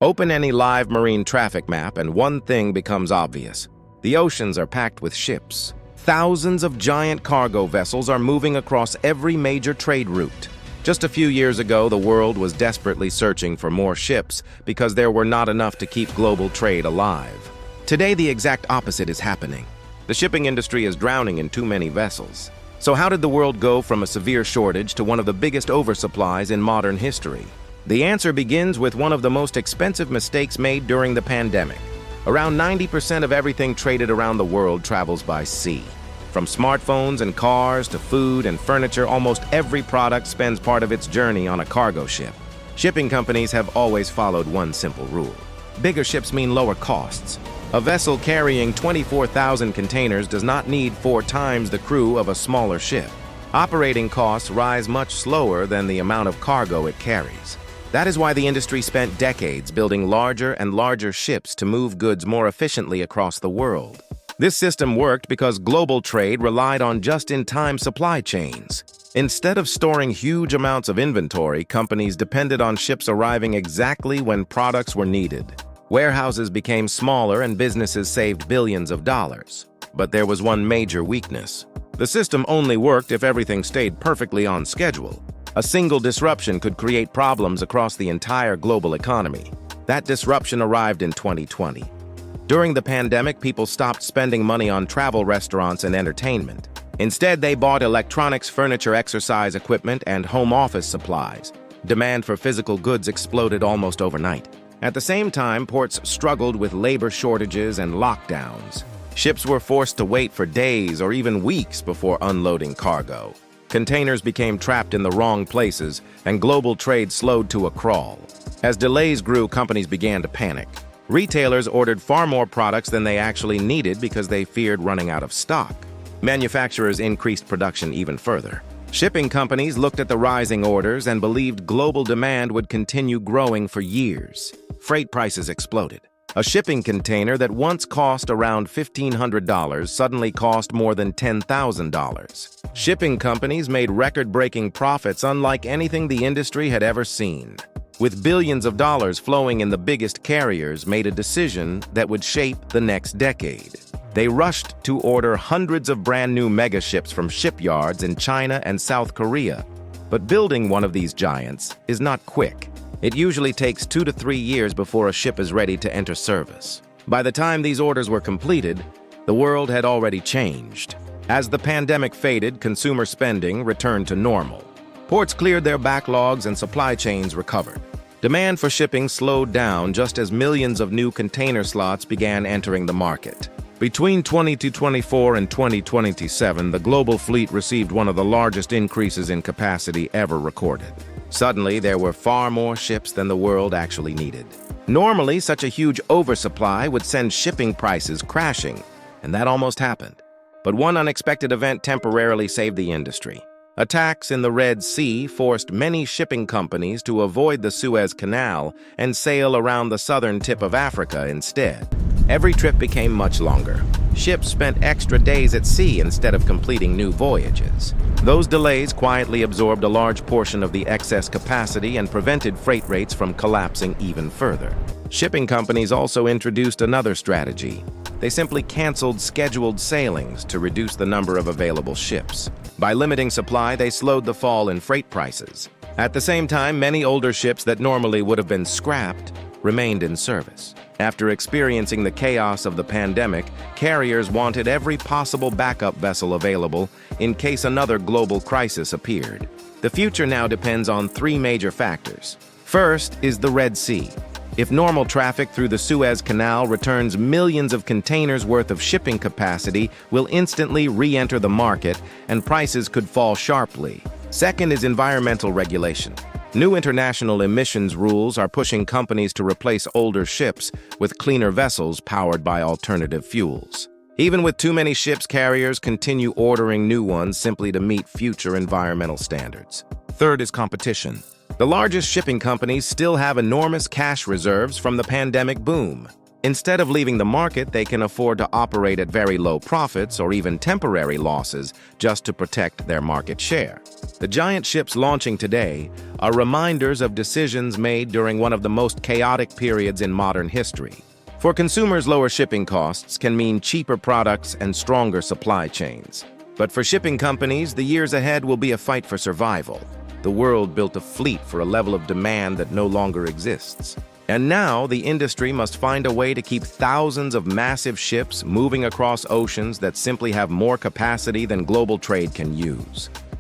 Open any live marine traffic map and one thing becomes obvious. The oceans are packed with ships. Thousands of giant cargo vessels are moving across every major trade route. Just a few years ago, the world was desperately searching for more ships because there were not enough to keep global trade alive. Today, the exact opposite is happening. The shipping industry is drowning in too many vessels. So how did the world go from a severe shortage to one of the biggest oversupplies in modern history? The answer begins with one of the most expensive mistakes made during the pandemic. Around 90% of everything traded around the world travels by sea. From smartphones and cars to food and furniture, almost every product spends part of its journey on a cargo ship. Shipping companies have always followed one simple rule. Bigger ships mean lower costs. A vessel carrying 24,000 containers does not need 4 times the crew of a smaller ship. Operating costs rise much slower than the amount of cargo it carries. That is why the industry spent decades building larger and larger ships to move goods more efficiently across the world. This system worked because global trade relied on just-in-time supply chains. Instead of storing huge amounts of inventory, companies depended on ships arriving exactly when products were needed. Warehouses became smaller and businesses saved billions of dollars. But there was one major weakness. The system only worked if everything stayed perfectly on schedule. A single disruption could create problems across the entire global economy. That disruption arrived in 2020. During the pandemic, people stopped spending money on travel, restaurants, and entertainment. Instead, they bought electronics, furniture, exercise equipment, and home office supplies. Demand for physical goods exploded almost overnight. At the same time, ports struggled with labor shortages and lockdowns. Ships were forced to wait for days or even weeks before unloading cargo. Containers became trapped in the wrong places, and global trade slowed to a crawl. As delays grew, companies began to panic. Retailers ordered far more products than they actually needed because they feared running out of stock. Manufacturers increased production even further. Shipping companies looked at the rising orders and believed global demand would continue growing for years. Freight prices exploded. A shipping container that once cost around $1,500 suddenly cost more than $10,000. Shipping companies made record-breaking profits unlike anything the industry had ever seen. With billions of dollars flowing in, the biggest carriers made a decision that would shape the next decade. They rushed to order hundreds of brand-new megaships from shipyards in China and South Korea. But building one of these giants is not quick. It usually takes 2 to 3 years before a ship is ready to enter service. By the time these orders were completed, the world had already changed. As the pandemic faded, consumer spending returned to normal. Ports cleared their backlogs and supply chains recovered. Demand for shipping slowed down just as millions of new container slots began entering the market. Between 2024 and 2027, the global fleet received one of the largest increases in capacity ever recorded. Suddenly, there were far more ships than the world actually needed. Normally, such a huge oversupply would send shipping prices crashing, and that almost happened. But one unexpected event temporarily saved the industry. Attacks in the Red Sea forced many shipping companies to avoid the Suez Canal and sail around the southern tip of Africa instead. Every trip became much longer. Ships spent extra days at sea instead of completing new voyages. Those delays quietly absorbed a large portion of the excess capacity and prevented freight rates from collapsing even further. Shipping companies also introduced another strategy. They simply canceled scheduled sailings to reduce the number of available ships. By limiting supply, they slowed the fall in freight prices. At the same time, many older ships that normally would have been scrapped remained in service. After experiencing the chaos of the pandemic, carriers wanted every possible backup vessel available in case another global crisis appeared. The future now depends on 3 major factors. First is the Red Sea. If normal traffic through the Suez Canal returns, millions of containers worth of shipping capacity will instantly re-enter the market and prices could fall sharply. Second is environmental regulation. New international emissions rules are pushing companies to replace older ships with cleaner vessels powered by alternative fuels. Even with too many ships, carriers continue ordering new ones simply to meet future environmental standards. Third is competition. The largest shipping companies still have enormous cash reserves from the pandemic boom. Instead of leaving the market, they can afford to operate at very low profits or even temporary losses just to protect their market share. The giant ships launching today are reminders of decisions made during one of the most chaotic periods in modern history. For consumers, lower shipping costs can mean cheaper products and stronger supply chains. But for shipping companies, the years ahead will be a fight for survival. The world built a fleet for a level of demand that no longer exists. And now the industry must find a way to keep thousands of massive ships moving across oceans that simply have more capacity than global trade can use.